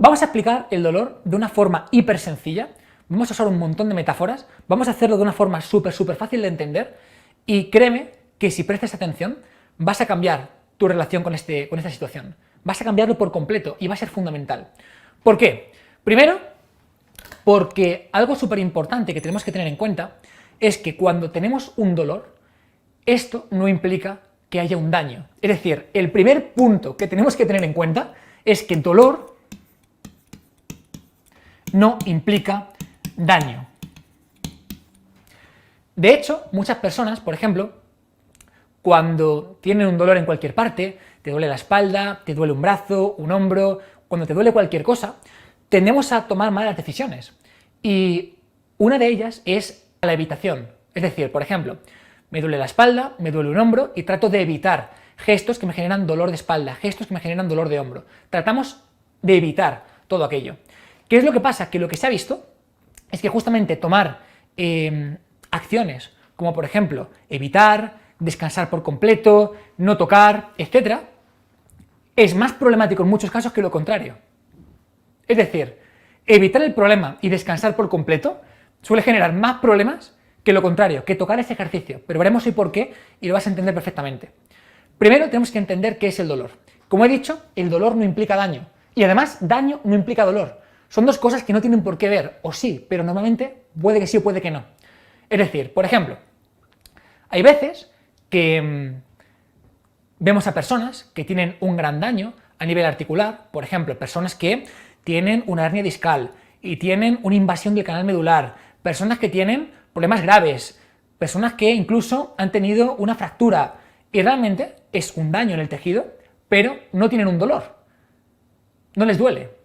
Vamos a explicar el dolor de una forma hiper sencilla, vamos a usar un montón de metáforas, vamos a hacerlo de una forma súper fácil de entender y créeme que si prestas atención vas a cambiar tu relación con esta situación, vas a cambiarlo por completo y va a ser fundamental. ¿Por qué? Primero, porque algo súper importante que tenemos que tener en cuenta es que cuando tenemos un dolor, esto no implica que haya un daño. Es decir, el primer punto que tenemos que tener en cuenta es que el dolor no implica daño. De hecho, muchas personas, por ejemplo, cuando tienen un dolor en cualquier parte, te duele la espalda, te duele un brazo, un hombro, cuando te duele cualquier cosa, tendemos a tomar malas decisiones. Y una de ellas es la evitación. Es decir, por ejemplo, me duele la espalda, me duele un hombro y trato de evitar gestos que me generan dolor de espalda, gestos que me generan dolor de hombro. Tratamos de evitar todo aquello. ¿Qué es lo que pasa? Que lo que se ha visto es que justamente tomar acciones como por ejemplo evitar, descansar por completo, no tocar, etc., es más problemático en muchos casos que lo contrario. Es decir, evitar el problema y descansar por completo suele generar más problemas que lo contrario, que tocar ese ejercicio. Pero veremos hoy por qué y lo vas a entender perfectamente. Primero tenemos que entender qué es el dolor. Como he dicho, el dolor no implica daño. Y además, daño no implica dolor. Son dos cosas que no tienen por qué ver, o sí, pero normalmente puede que sí o puede que no. Es decir, por ejemplo, hay veces que vemos a personas que tienen un gran daño a nivel articular, por ejemplo, personas que tienen una hernia discal y tienen una invasión del canal medular, personas que tienen problemas graves, personas que incluso han tenido una fractura y realmente es un daño en el tejido, pero no tienen un dolor, no les duele.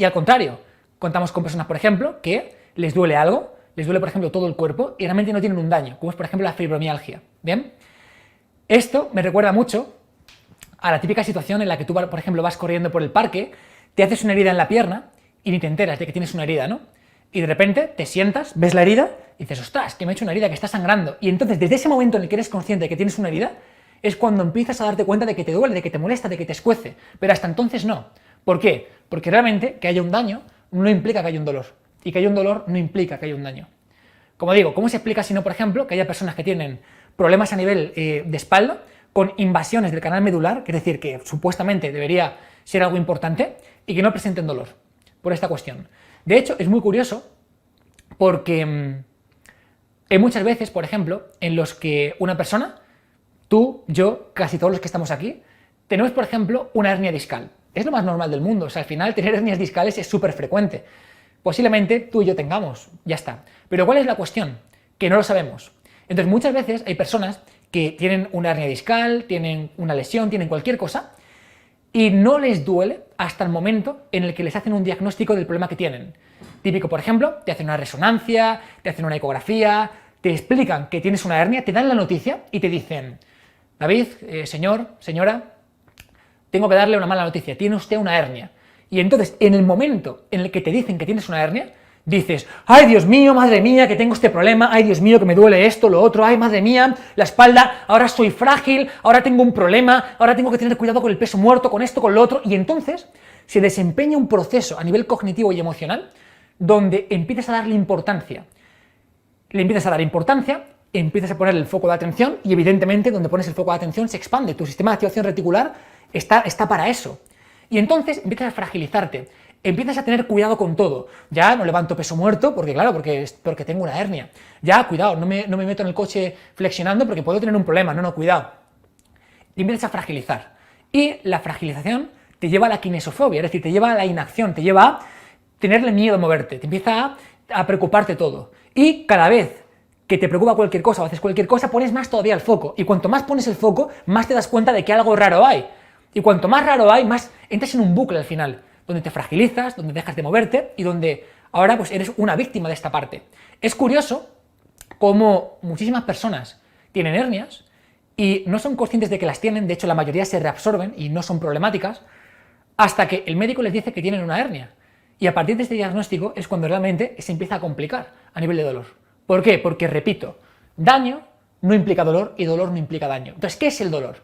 Y al contrario, contamos con personas, por ejemplo, que les duele algo, les duele, por ejemplo, todo el cuerpo y realmente no tienen un daño, como es, por ejemplo, la fibromialgia. ¿Bien? Esto me recuerda mucho a la típica situación en la que tú, por ejemplo, vas corriendo por el parque, te haces una herida en la pierna y ni te enteras de que tienes una herida, ¿no? Y de repente te sientas, ves la herida y dices, ostras, que me he hecho una herida, que está sangrando. Y entonces, desde ese momento en el que eres consciente de que tienes una herida, es cuando empiezas a darte cuenta de que te duele, de que te molesta, de que te escuece. Pero hasta entonces no. ¿Por qué? Porque realmente que haya un daño no implica que haya un dolor. Y que haya un dolor no implica que haya un daño. Como digo, ¿cómo se explica si no, por ejemplo, que haya personas que tienen problemas a nivel de espalda, con invasiones del canal medular, que es decir, que supuestamente debería ser algo importante, y que no presenten dolor por esta cuestión? De hecho, es muy curioso porque hay muchas veces, por ejemplo, en los que una persona, tú, yo, casi todos los que estamos aquí, tenemos, por ejemplo, una hernia discal. Es lo más normal del mundo, o sea, al final tener hernias discales es súper frecuente. Posiblemente tú y yo tengamos, ya está. Pero ¿cuál es la cuestión? Que no lo sabemos. Entonces muchas veces hay personas que tienen una hernia discal, tienen una lesión, tienen cualquier cosa y no les duele hasta el momento en el que les hacen un diagnóstico del problema que tienen. Típico, por ejemplo, te hacen una resonancia, te hacen una ecografía, te explican que tienes una hernia, te dan la noticia y te dicen, David, señor, señora, tengo que darle una mala noticia, tiene usted una hernia. Y entonces, en el momento en el que te dicen que tienes una hernia, dices, ay Dios mío, madre mía, que tengo este problema, ay Dios mío, que me duele esto, lo otro, ay madre mía, la espalda, ahora soy frágil, ahora tengo un problema, ahora tengo que tener cuidado con el peso muerto, con esto, con lo otro, y entonces se desempeña un proceso a nivel cognitivo y emocional donde empiezas a darle importancia. Le empiezas a dar importancia, empiezas a poner el foco de atención y evidentemente donde pones el foco de atención se expande, tu sistema de activación reticular está para eso. Y entonces empiezas a fragilizarte, empiezas a tener cuidado con todo. Ya no levanto peso muerto, porque claro, porque tengo una hernia. Ya, cuidado, no me meto en el coche flexionando porque puedo tener un problema. No, cuidado. Y empiezas a fragilizar. Y la fragilización te lleva a la kinesofobia, es decir, te lleva a la inacción, te lleva a tenerle miedo a moverte, te empieza a preocuparte todo. Y cada vez que te preocupa cualquier cosa o haces cualquier cosa, pones más todavía el foco. Y cuanto más pones el foco, más te das cuenta de que algo raro hay. Y cuanto más raro hay, más entras en un bucle al final, donde te fragilizas, donde dejas de moverte y donde ahora pues eres una víctima de esta parte. Es curioso cómo muchísimas personas tienen hernias y no son conscientes de que las tienen, de hecho la mayoría se reabsorben y no son problemáticas, hasta que el médico les dice que tienen una hernia. Y a partir de este diagnóstico es cuando realmente se empieza a complicar a nivel de dolor. ¿Por qué? Porque, repito, daño no implica dolor y dolor no implica daño. Entonces, ¿qué es el dolor?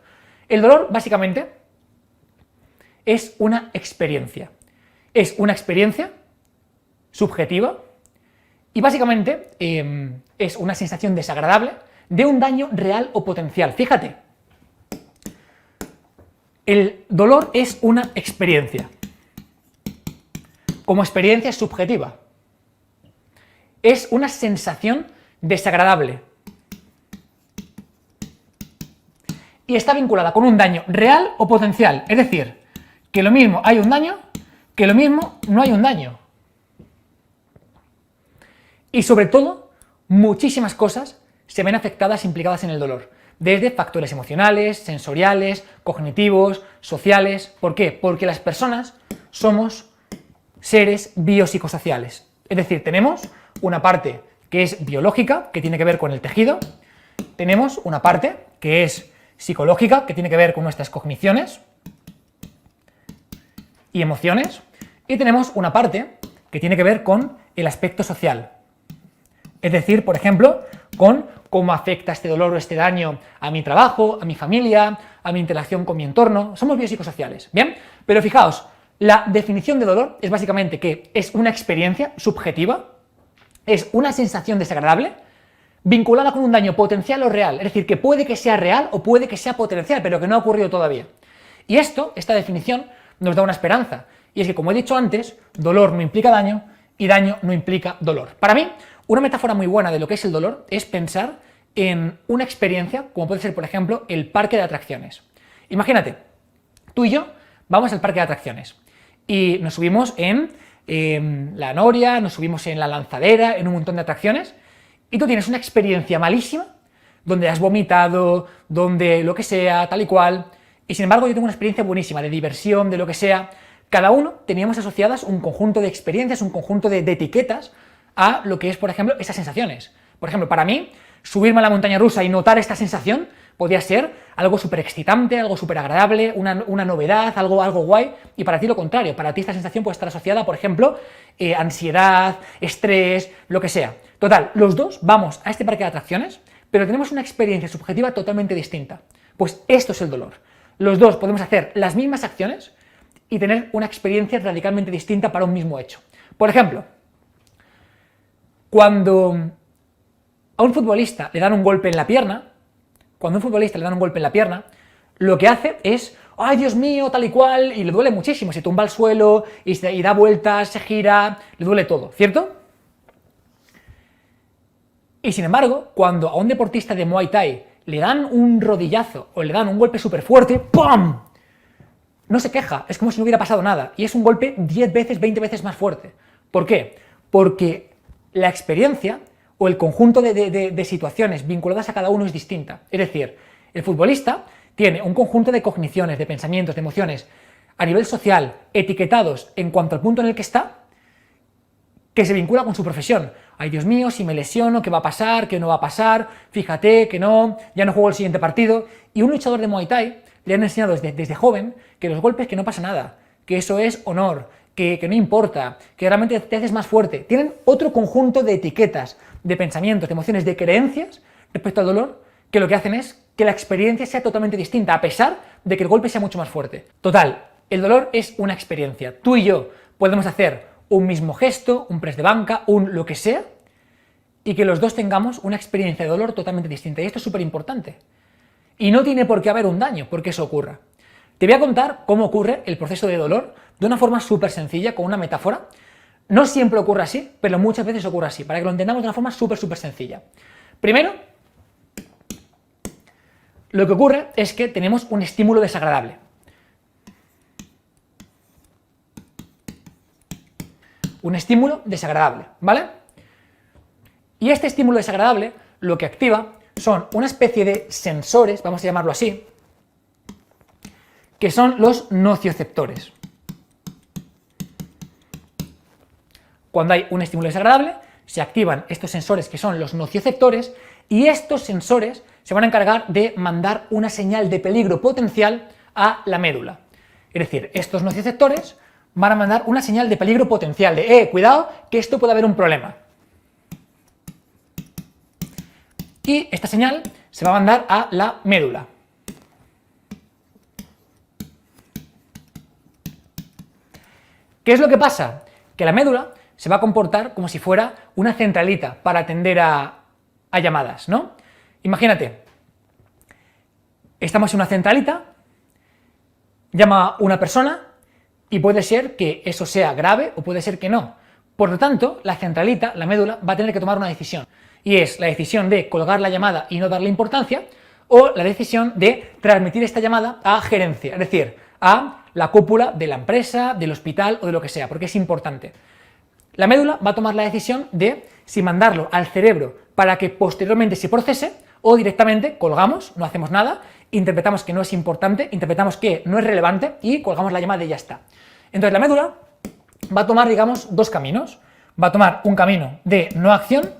El dolor, básicamente, es una experiencia. es una experiencia subjetiva y básicamente es una sensación desagradable de un daño real o potencial. Fíjate, el dolor es una experiencia. Como experiencia subjetiva. Es una sensación desagradable. Y está vinculada con un daño real o potencial. Es decir, que lo mismo hay un daño, que lo mismo no hay un daño. Y sobre todo, muchísimas cosas se ven afectadas, implicadas en el dolor. Desde factores emocionales, sensoriales, cognitivos, sociales. ¿Por qué? Porque las personas somos seres biopsicosociales. Es decir, tenemos una parte que es biológica, que tiene que ver con el tejido. Tenemos una parte que es psicológica, que tiene que ver con nuestras cogniciones y emociones. Y tenemos una parte que tiene que ver con el aspecto social. Es decir, por ejemplo, con cómo afecta este dolor o este daño a mi trabajo, a mi familia, a mi interacción con mi entorno. Somos biopsicosociales, ¿bien? Pero fijaos, la definición de dolor es básicamente que es una experiencia subjetiva, es una sensación desagradable, vinculada con un daño potencial o real. Es decir, que puede que sea real o puede que sea potencial, pero que no ha ocurrido todavía. Y esta definición, nos da una esperanza. Y es que, como he dicho antes, dolor no implica daño y daño no implica dolor. Para mí, una metáfora muy buena de lo que es el dolor es pensar en una experiencia, como puede ser, por ejemplo, el parque de atracciones. Imagínate, tú y yo vamos al parque de atracciones y nos subimos en la noria, nos subimos en la lanzadera, en un montón de atracciones, y tú tienes una experiencia malísima, donde has vomitado, donde lo que sea, tal y cual, y sin embargo yo tengo una experiencia buenísima, de diversión, de lo que sea. Cada uno teníamos asociadas un conjunto de experiencias, un conjunto de etiquetas a lo que es, por ejemplo, esas sensaciones. Por ejemplo, para mí, subirme a la montaña rusa y notar esta sensación podría ser algo súper excitante, algo súper agradable, una novedad, algo guay, y para ti lo contrario. Para ti esta sensación puede estar asociada, por ejemplo, ansiedad, estrés, lo que sea. Total, los dos vamos a este parque de atracciones, pero tenemos una experiencia subjetiva totalmente distinta. Pues esto es el dolor. Los dos podemos hacer las mismas acciones y tener una experiencia radicalmente distinta para un mismo hecho. Por ejemplo, cuando a un futbolista le dan un golpe en la pierna, lo que hace es, ¡ay, Dios mío!, tal y cual, y le duele muchísimo, se tumba al suelo, y da vueltas, se gira, le duele todo, ¿cierto? Y sin embargo, cuando a un deportista de Muay Thai le dan un rodillazo o le dan un golpe súper fuerte, ¡pum!, no se queja, es como si no hubiera pasado nada, y es un golpe 10 veces, 20 veces más fuerte. ¿Por qué? Porque la experiencia o el conjunto de situaciones vinculadas a cada uno es distinta. Es decir, el futbolista tiene un conjunto de cogniciones, de pensamientos, de emociones, a nivel social, etiquetados en cuanto al punto en el que está, que se vincula con su profesión. Ay, Dios mío, si me lesiono, ¿qué va a pasar? ¿Qué no va a pasar? Fíjate que no, ya no juego el siguiente partido. Y un luchador de Muay Thai le han enseñado desde joven que los golpes, que no pasa nada, que eso es honor, que no importa, que realmente te haces más fuerte. Tienen otro conjunto de etiquetas, de pensamientos, de emociones, de creencias respecto al dolor, que lo que hacen es que la experiencia sea totalmente distinta, a pesar de que el golpe sea mucho más fuerte. Total, el dolor es una experiencia. Tú y yo podemos hacer un mismo gesto, un press de banca, un lo que sea, y que los dos tengamos una experiencia de dolor totalmente distinta. Y esto es súper importante. Y no tiene por qué haber un daño porque eso ocurra. Te voy a contar cómo ocurre el proceso de dolor de una forma súper sencilla, con una metáfora. No siempre ocurre así, pero muchas veces ocurre así, para que lo entendamos de una forma súper sencilla. Primero, lo que ocurre es que tenemos un estímulo desagradable. Un estímulo desagradable, ¿vale? Y este estímulo desagradable lo que activa son una especie de sensores, vamos a llamarlo así, que son los nocioceptores. Cuando hay un estímulo desagradable, se activan estos sensores que son los nocioceptores, y estos sensores se van a encargar de mandar una señal de peligro potencial a la médula. Es decir, estos nocioceptores van a mandar una señal de peligro potencial, de cuidado, que esto puede haber un problema. Y esta señal se va a mandar a la médula. ¿Qué es lo que pasa? Que la médula se va a comportar como si fuera una centralita para atender a llamadas, ¿no? Imagínate, estamos en una centralita, llama una persona y puede ser que eso sea grave o puede ser que no. Por lo tanto, la centralita, la médula, va a tener que tomar una decisión. Y es la decisión de colgar la llamada y no darle importancia, o la decisión de transmitir esta llamada a gerencia, es decir, a la cúpula de la empresa, del hospital o de lo que sea, porque es importante. La médula va a tomar la decisión de si mandarlo al cerebro para que posteriormente se procese o directamente colgamos, no hacemos nada, interpretamos que no es importante, interpretamos que no es relevante y colgamos la llamada y ya está. Entonces la médula va a tomar, digamos, dos caminos. Va a tomar un camino de no acción,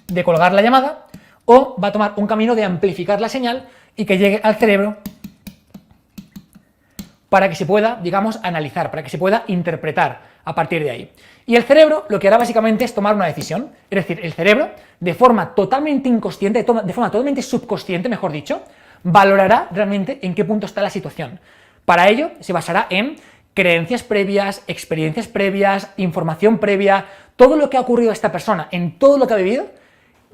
de colgar la llamada, o va a tomar un camino de amplificar la señal y que llegue al cerebro para que se pueda, digamos, analizar, para que se pueda interpretar a partir de ahí. Y el cerebro lo que hará básicamente es tomar una decisión, es decir, el cerebro, de forma totalmente inconsciente, de forma totalmente subconsciente, mejor dicho, valorará realmente en qué punto está la situación. Para ello se basará en creencias previas, experiencias previas, información previa, todo lo que ha ocurrido a esta persona, en todo lo que ha vivido,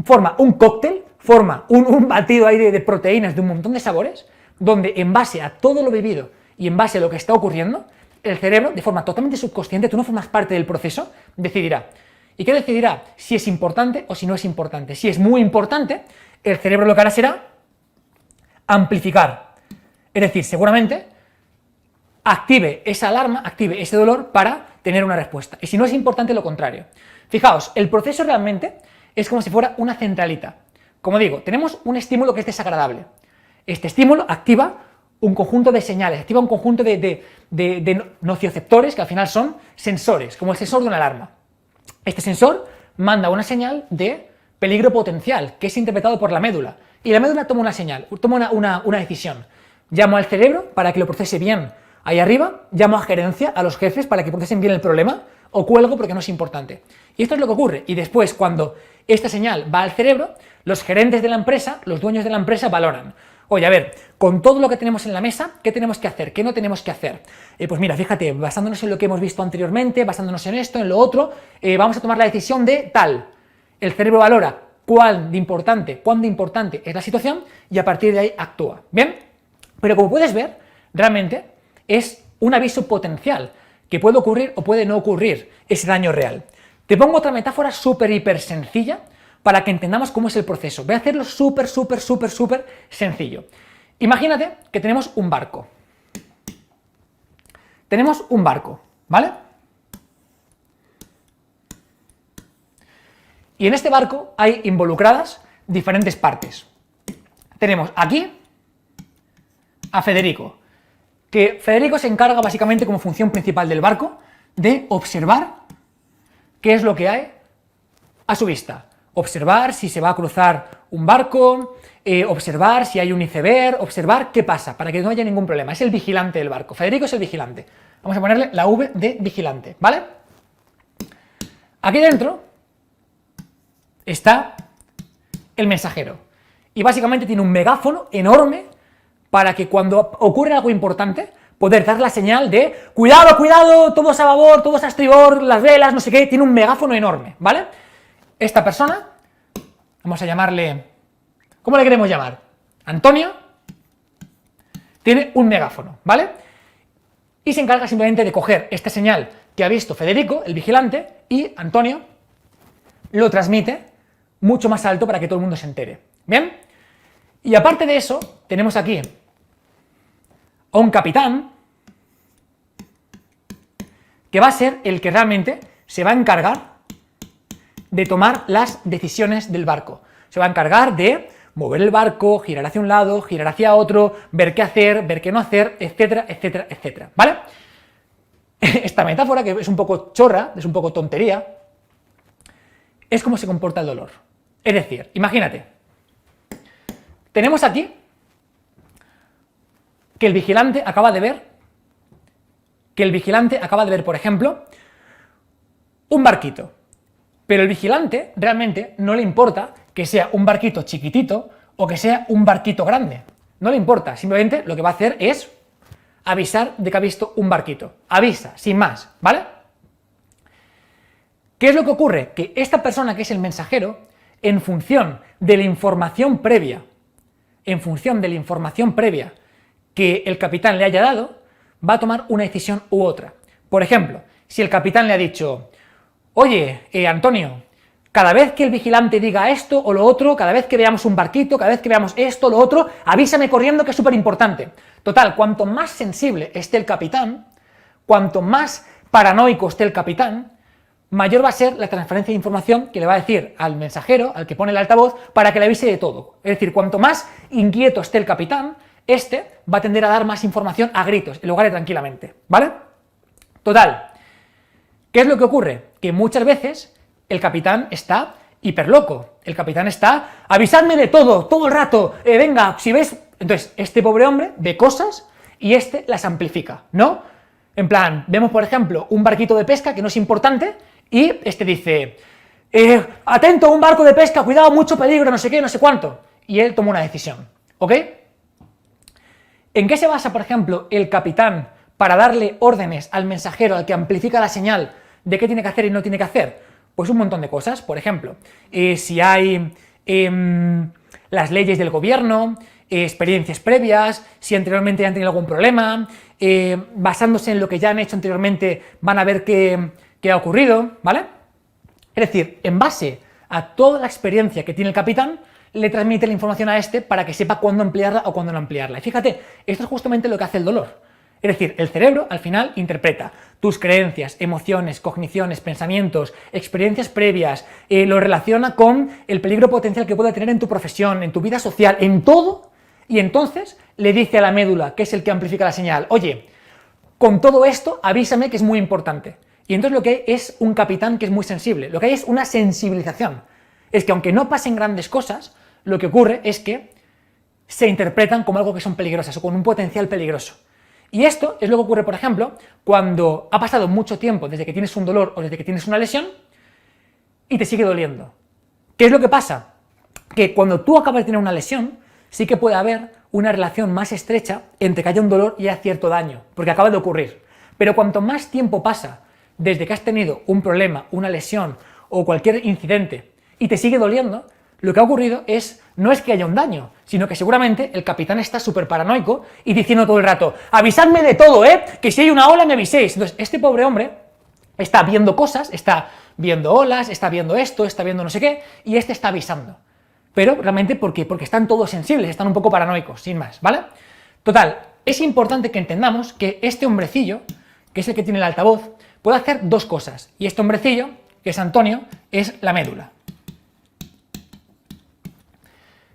forma un cóctel, forma un batido ahí de proteínas de un montón de sabores, donde en base a todo lo vivido y en base a lo que está ocurriendo, el cerebro, de forma totalmente subconsciente, tú no formas parte del proceso, decidirá. ¿Y qué decidirá? Si es importante o si no es importante. Si es muy importante, el cerebro lo que hará será amplificar. Es decir, seguramente active esa alarma, active ese dolor para tener una respuesta. Y si no es importante, lo contrario. Fijaos, el proceso realmente es como si fuera una centralita. Como digo, tenemos un estímulo que es desagradable. Este estímulo activa un conjunto de señales, activa un conjunto de nocioceptores que al final son sensores, como el sensor de una alarma. Este sensor manda una señal de peligro potencial, que es interpretado por la médula. Y la médula toma una señal, toma una decisión. Llamo al cerebro para que lo procese bien ahí arriba, llamo a gerencia, a los jefes, para que procesen bien el problema, o cuelgo porque no es importante. Y esto es lo que ocurre. Y después, cuando esta señal va al cerebro, los gerentes de la empresa, los dueños de la empresa valoran. Oye, a ver, con todo lo que tenemos en la mesa, ¿qué tenemos que hacer? ¿Qué no tenemos que hacer? Pues mira, fíjate, basándonos en lo que hemos visto anteriormente, basándonos en esto, en lo otro, vamos a tomar la decisión de tal. El cerebro valora cuán de importante es la situación y a partir de ahí actúa. ¿Bien? Pero como puedes ver, realmente es un aviso potencial que puede ocurrir o puede no ocurrir ese daño real. Te pongo otra metáfora súper hiper sencilla para que entendamos cómo es el proceso. Voy a hacerlo súper sencillo. Imagínate que tenemos un barco. Tenemos un barco, ¿vale? Y en este barco hay involucradas diferentes partes. Tenemos aquí a Federico, que Federico se encarga básicamente como función principal del barco de observar qué es lo que hay a su vista. Observar si se va a cruzar un barco, observar si hay un iceberg, observar qué pasa, para que no haya ningún problema. Es el vigilante del barco. Federico es el vigilante. Vamos a ponerle la V de vigilante, ¿vale? Aquí dentro está el mensajero. Y básicamente tiene un megáfono enorme para que cuando ocurre algo importante, poder dar la señal de ¡cuidado, cuidado! Todos a babor, todos a estribor, las velas, no sé qué. Tiene un megáfono enorme, ¿vale? Esta persona, vamos a llamarle, ¿cómo le queremos llamar? Antonio, tiene un megáfono, ¿vale? Y se encarga simplemente de coger esta señal que ha visto Federico, el vigilante, y Antonio lo transmite mucho más alto para que todo el mundo se entere, ¿bien? Y aparte de eso, tenemos aquí a un capitán que va a ser el que realmente se va a encargar de tomar las decisiones del barco. Se va a encargar de mover el barco, girar hacia un lado, girar hacia otro, ver qué hacer, ver qué no hacer, etcétera, etcétera, etcétera, ¿vale? Esta metáfora, que es un poco chorra, es un poco tontería, es cómo se comporta el dolor. Es decir, imagínate, tenemos aquí que el vigilante acaba de ver, por ejemplo, un barquito. Pero el vigilante realmente no le importa que sea un barquito chiquitito o que sea un barquito grande. No le importa, simplemente lo que va a hacer es avisar de que ha visto un barquito. Avisa, sin más, ¿vale? ¿Qué es lo que ocurre? Que esta persona que es el mensajero, en función de la información previa, que el capitán le haya dado, va a tomar una decisión u otra. Por ejemplo, si el capitán le ha dicho, oye, Antonio, cada vez que el vigilante diga esto o lo otro, cada vez que veamos un barquito, cada vez que veamos esto o lo otro, avísame corriendo, que es súper importante. Total, cuanto más sensible esté el capitán, cuanto más paranoico esté el capitán, mayor va a ser la transferencia de información que le va a decir al mensajero, al que pone el altavoz, para que le avise de todo. Es decir, cuanto más inquieto esté el capitán, este va a tender a dar más información a gritos, en lugar de tranquilamente, ¿vale? Total, ¿qué es lo que ocurre? Que muchas veces el capitán está hiperloco, el capitán está, avisadme de todo el rato, venga, si ves... Entonces, este pobre hombre ve cosas y este las amplifica, ¿no? En plan, vemos por ejemplo un barquito de pesca que no es importante y este dice, atento, un barco de pesca, cuidado, mucho peligro, no sé qué, no sé cuánto, y él toma una decisión, ¿ok? ¿En qué se basa, por ejemplo, el capitán para darle órdenes al mensajero, al que amplifica la señal de qué tiene que hacer y no tiene que hacer? Pues un montón de cosas. Por ejemplo, si hay las leyes del gobierno, experiencias previas, si anteriormente han tenido algún problema, basándose en lo que ya han hecho anteriormente van a ver qué ha ocurrido, ¿vale? Es decir, en base a toda la experiencia que tiene el capitán, le transmite la información a este para que sepa cuándo ampliarla o cuándo no ampliarla. Y fíjate, esto es justamente lo que hace el dolor. Es decir, el cerebro al final interpreta tus creencias, emociones, cogniciones, pensamientos, experiencias previas, lo relaciona con el peligro potencial que puede tener en tu profesión, en tu vida social, en todo, y entonces le dice a la médula, que es el que amplifica la señal, oye, con todo esto avísame que es muy importante. Y entonces lo que hay es un capitán que es muy sensible, lo que hay es una sensibilización. Es que aunque no pasen grandes cosas, lo que ocurre es que se interpretan como algo que son peligrosas o con un potencial peligroso. Y esto es lo que ocurre, por ejemplo, cuando ha pasado mucho tiempo desde que tienes un dolor o desde que tienes una lesión y te sigue doliendo. ¿Qué es lo que pasa? Que cuando tú acabas de tener una lesión, sí que puede haber una relación más estrecha entre que haya un dolor y haya cierto daño, porque acaba de ocurrir. Pero cuanto más tiempo pasa desde que has tenido un problema, una lesión o cualquier incidente y te sigue doliendo, lo que ha ocurrido no es que haya un daño, sino que seguramente el capitán está súper paranoico y diciendo todo el rato, avisadme de todo, que si hay una ola me aviséis. Entonces, este pobre hombre está viendo cosas, está viendo olas, está viendo esto, está viendo no sé qué, y este está avisando. Pero realmente, ¿por qué? Porque están todos sensibles, están un poco paranoicos, sin más, ¿vale? Total, es importante que entendamos que este hombrecillo, que es el que tiene el altavoz, puede hacer dos cosas, y este hombrecillo, que es Antonio, es la médula.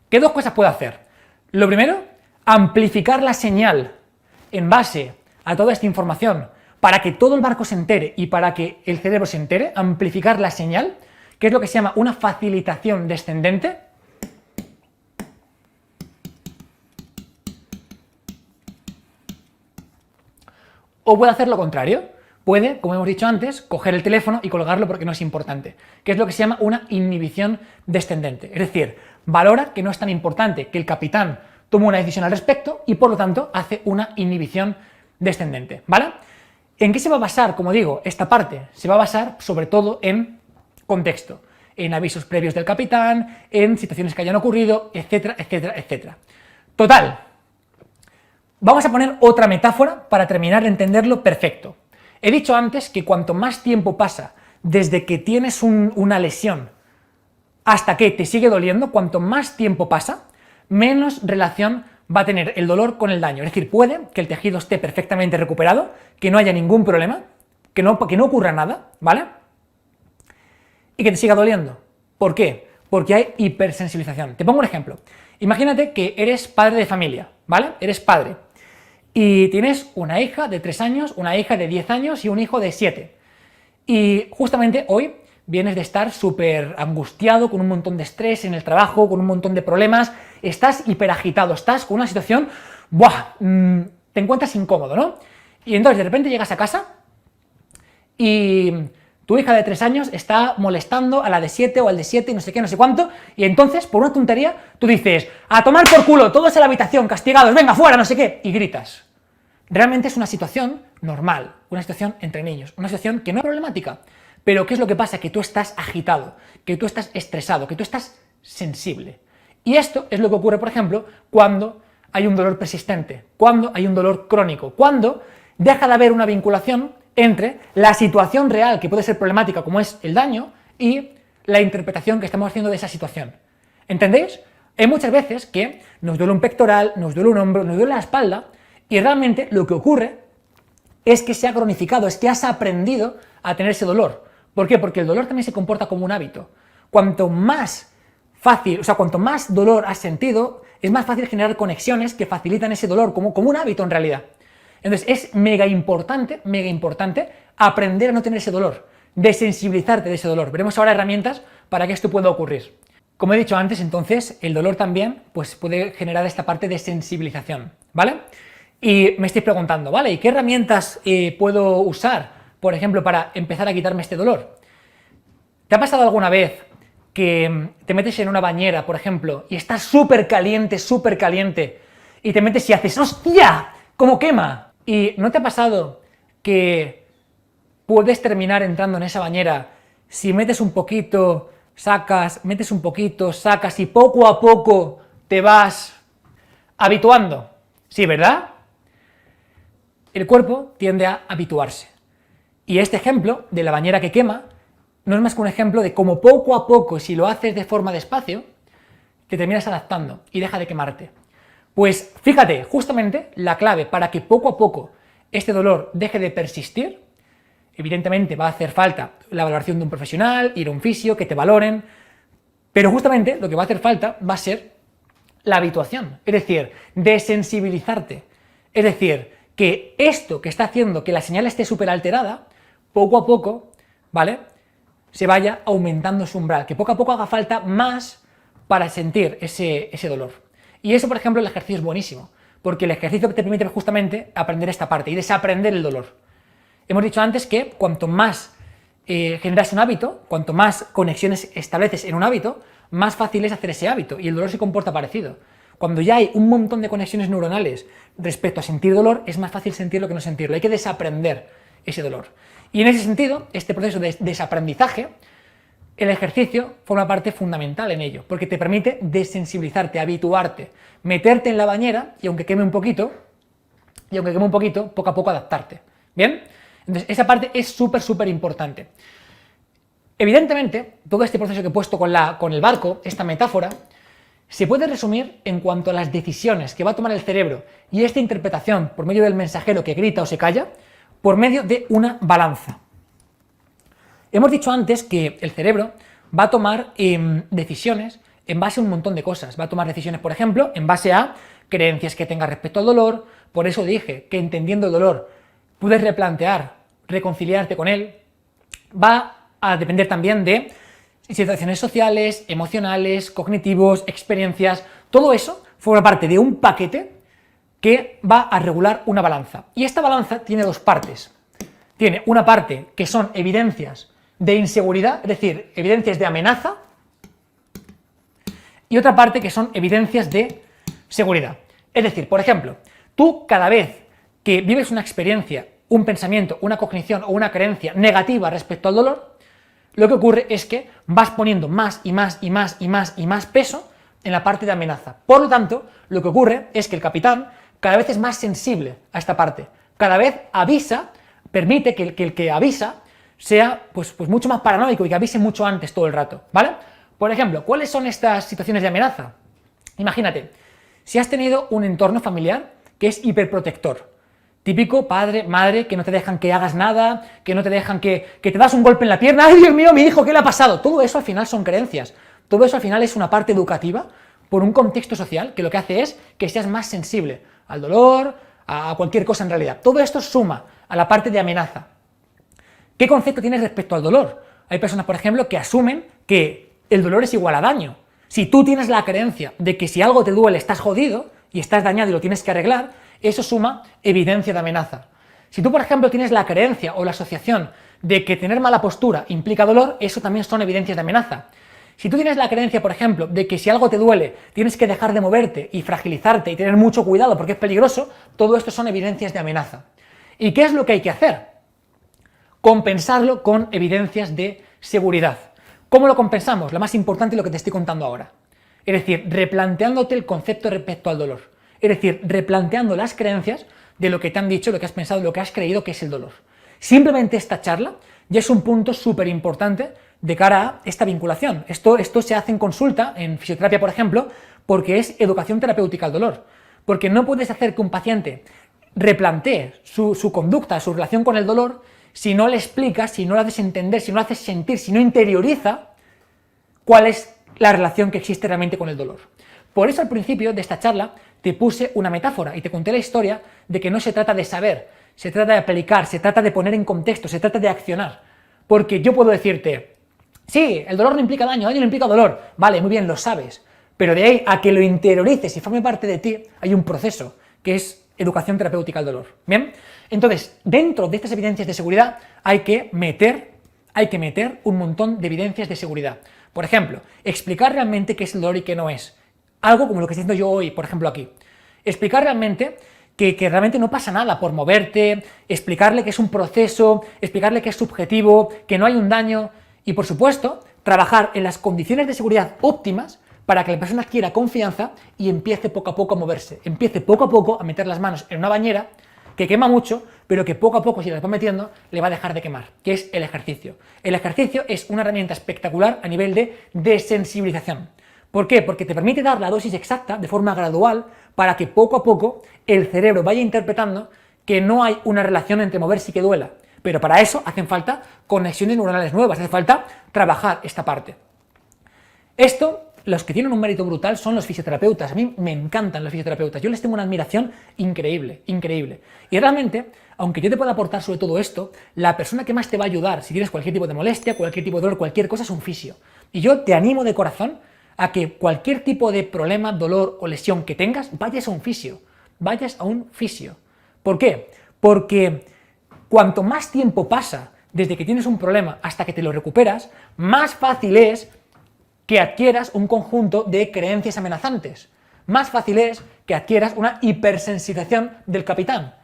¿Qué dos cosas puede hacer? Lo primero, amplificar la señal en base a toda esta información para que todo el barco se entere y para que el cerebro se entere, amplificar la señal, que es lo que se llama una facilitación descendente. O puede hacer lo contrario, puede, como hemos dicho antes, coger el teléfono y colgarlo porque no es importante, que es lo que se llama una inhibición descendente, es decir, valora que no es tan importante, que el capitán toma una decisión al respecto y por lo tanto hace una inhibición descendente, ¿vale? ¿En qué se va a basar, como digo, esta parte? Se va a basar sobre todo en contexto, en avisos previos del capitán, en situaciones que hayan ocurrido, etcétera, etcétera, etcétera. Total, vamos a poner otra metáfora para terminar de entenderlo perfecto. He dicho antes que cuanto más tiempo pasa desde que tienes una lesión hasta que te sigue doliendo, cuanto más tiempo pasa, menos relación va a tener el dolor con el daño. Es decir, puede que el tejido esté perfectamente recuperado, que no haya ningún problema, que no ocurra nada, ¿vale? Y que te siga doliendo. ¿Por qué? Porque hay hipersensibilización. Te pongo un ejemplo. Imagínate que eres padre de familia, ¿vale? Eres padre. Y tienes una hija de 3 años, una hija de 10 años y un hijo de 7. Y justamente hoy vienes de estar súper angustiado, con un montón de estrés en el trabajo, con un montón de problemas, estás hiperagitado, estás con una situación, ¡buah! Te encuentras incómodo, ¿no? Y entonces de repente llegas a casa y tu hija de 3 años está molestando a la de 7 o al de 7 y no sé qué, no sé cuánto, y entonces, por una tontería, tú dices, a tomar por culo, todos en la habitación, castigados, venga, fuera, no sé qué, y gritas. Realmente es una situación normal, una situación entre niños, una situación que no es problemática. Pero ¿qué es lo que pasa? Que tú estás agitado, que tú estás estresado, que tú estás sensible. Y esto es lo que ocurre, por ejemplo, cuando hay un dolor persistente, cuando hay un dolor crónico, cuando deja de haber una vinculación entre la situación real, que puede ser problemática, como es el daño, y la interpretación que estamos haciendo de esa situación. ¿Entendéis? Hay muchas veces que nos duele un pectoral, nos duele un hombro, nos duele la espalda, y realmente lo que ocurre es que se ha cronificado, es que has aprendido a tener ese dolor. ¿Por qué? Porque el dolor también se comporta como un hábito. Cuanto más fácil, o sea, cuanto más dolor has sentido, es más fácil generar conexiones que facilitan ese dolor, como un hábito en realidad. Entonces es mega importante aprender a no tener ese dolor, desensibilizarte de ese dolor. Veremos ahora herramientas para que esto pueda ocurrir. Como he dicho antes, entonces, el dolor también pues, puede generar esta parte de sensibilización, ¿vale? Y me estáis preguntando, ¿vale? ¿Y qué herramientas puedo usar, por ejemplo, para empezar a quitarme este dolor? ¿Te ha pasado alguna vez que te metes en una bañera, por ejemplo, y estás súper caliente, y te metes y haces ¡hostia! ¡Cómo quema! ¿Y no te ha pasado que puedes terminar entrando en esa bañera si metes un poquito, sacas, metes un poquito, sacas y poco a poco te vas habituando? Sí, ¿verdad? El cuerpo tiende a habituarse. Y este ejemplo de la bañera que quema no es más que un ejemplo de cómo poco a poco, si lo haces de forma despacio, te terminas adaptando y deja de quemarte. Pues fíjate, justamente la clave para que poco a poco este dolor deje de persistir, evidentemente va a hacer falta la valoración de un profesional, ir a un fisio, que te valoren, pero justamente lo que va a hacer falta va a ser la habituación, es decir, desensibilizarte, es decir, que esto que está haciendo que la señal esté súper alterada, poco a poco, ¿vale?, se vaya aumentando su umbral, que poco a poco haga falta más para sentir ese dolor. Y eso, por ejemplo, el ejercicio es buenísimo, porque el ejercicio te permite justamente aprender esta parte y desaprender el dolor. Hemos dicho antes que cuanto más generas un hábito, cuanto más conexiones estableces en un hábito, más fácil es hacer ese hábito, y el dolor se comporta parecido. Cuando ya hay un montón de conexiones neuronales respecto a sentir dolor, es más fácil sentirlo que no sentirlo, hay que desaprender ese dolor. Y en ese sentido, este proceso de desaprendizaje, el ejercicio forma parte fundamental en ello, porque te permite desensibilizarte, habituarte, meterte en la bañera y aunque queme un poquito, poco a poco adaptarte. ¿Bien? Entonces, esa parte es súper importante. Evidentemente, todo este proceso que he puesto con el barco, esta metáfora, se puede resumir en cuanto a las decisiones que va a tomar el cerebro y esta interpretación por medio del mensajero que grita o se calla, por medio de una balanza. Hemos dicho antes que el cerebro va a tomar decisiones en base a un montón de cosas. Va a tomar decisiones, por ejemplo, en base a creencias que tenga respecto al dolor. Por eso dije que entendiendo el dolor puedes replantear, reconciliarte con él. Va a depender también de situaciones sociales, emocionales, cognitivos, experiencias. Todo eso forma parte de un paquete que va a regular una balanza. Y esta balanza tiene dos partes. Tiene una parte que son evidencias de inseguridad, es decir, evidencias de amenaza, y otra parte que son evidencias de seguridad. Es decir, por ejemplo, tú cada vez que vives una experiencia, un pensamiento, una cognición o una creencia negativa respecto al dolor, lo que ocurre es que vas poniendo más y más peso en la parte de amenaza. Por lo tanto, lo que ocurre es que el capitán cada vez es más sensible a esta parte, cada vez avisa, permite que el que avisa sea pues mucho más paranoico y que avise mucho antes todo el rato, ¿vale? Por ejemplo, ¿cuáles son estas situaciones de amenaza? Imagínate, si has tenido un entorno familiar que es hiperprotector, típico padre, madre, que no te dejan que hagas nada, que no te dejan que te das un golpe en la pierna, ¡ay, Dios mío, mi hijo, qué le ha pasado! Todo eso al final son creencias, todo eso al final es una parte educativa por un contexto social que lo que hace es que seas más sensible al dolor, a cualquier cosa en realidad. Todo esto suma a la parte de amenaza. ¿Qué concepto tienes respecto al dolor? Hay personas, por ejemplo, que asumen que el dolor es igual a daño. Si tú tienes la creencia de que si algo te duele estás jodido y estás dañado y lo tienes que arreglar, eso suma evidencia de amenaza. Si tú, por ejemplo, tienes la creencia o la asociación de que tener mala postura implica dolor, eso también son evidencias de amenaza. Si tú tienes la creencia, por ejemplo, de que si algo te duele tienes que dejar de moverte y fragilizarte y tener mucho cuidado porque es peligroso, todo esto son evidencias de amenaza. ¿Y qué es lo que hay que hacer? compensarlo con evidencias de seguridad. ¿Cómo lo compensamos? Lo más importante es lo que te estoy contando ahora. Es decir, replanteándote el concepto respecto al dolor. Es decir, replanteando las creencias de lo que te han dicho, lo que has pensado, lo que has creído que es el dolor. Simplemente esta charla ya es un punto súper importante de cara a esta vinculación. Esto se hace en consulta, en fisioterapia, por ejemplo, porque es educación terapéutica al dolor. Porque no puedes hacer que un paciente replantee su conducta, su relación con el dolor, si no le explicas, si no le haces entender, si no le haces sentir, si no interioriza cuál es la relación que existe realmente con el dolor. Por eso al principio de esta charla te puse una metáfora y te conté la historia de que no se trata de saber, se trata de aplicar, se trata de poner en contexto, se trata de accionar. Porque yo puedo decirte, sí, el dolor no implica daño, daño no implica dolor. Vale, muy bien, lo sabes. Pero de ahí a que lo interiorices y forme parte de ti, hay un proceso que es educación terapéutica al dolor. ¿Bien? Entonces, dentro de estas evidencias de seguridad hay que meter un montón de evidencias de seguridad. Por ejemplo, explicar realmente qué es el dolor y qué no es. Algo como lo que estoy haciendo yo hoy, por ejemplo, aquí. Explicar realmente que realmente no pasa nada por moverte, explicarle que es un proceso, explicarle que es subjetivo, que no hay un daño y, por supuesto, trabajar en las condiciones de seguridad óptimas para que la persona adquiera confianza y empiece poco a poco a moverse, empiece poco a poco a meter las manos en una bañera que quema mucho, pero que poco a poco, si las va metiendo, le va a dejar de quemar, que es el ejercicio. El ejercicio es una herramienta espectacular a nivel de desensibilización. ¿Por qué? Porque te permite dar la dosis exacta de forma gradual para que poco a poco el cerebro vaya interpretando que no hay una relación entre moverse y que duela. Pero para eso hacen falta conexiones neuronales nuevas, hace falta trabajar esta parte. Esto, los que tienen un mérito brutal son los fisioterapeutas. A mí me encantan los fisioterapeutas. Yo les tengo una admiración increíble, increíble. Y realmente, aunque yo te pueda aportar sobre todo esto, la persona que más te va a ayudar si tienes cualquier tipo de molestia, cualquier tipo de dolor, cualquier cosa, es un fisio. Y yo te animo de corazón a que cualquier tipo de problema, dolor o lesión que tengas, vayas a un fisio. Vayas a un fisio. ¿Por qué? Porque cuanto más tiempo pasa desde que tienes un problema hasta que te lo recuperas, más fácil es que adquieras un conjunto de creencias amenazantes. Más fácil es que adquieras una hipersensibilización del capitán.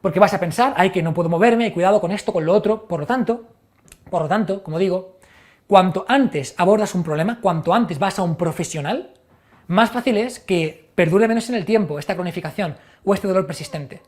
Porque vas a pensar, ay, que no puedo moverme, hay cuidado con esto, con lo otro. Por lo tanto, como digo, cuanto antes abordas un problema, cuanto antes vas a un profesional, más fácil es que perdure menos en el tiempo esta cronificación o este dolor persistente.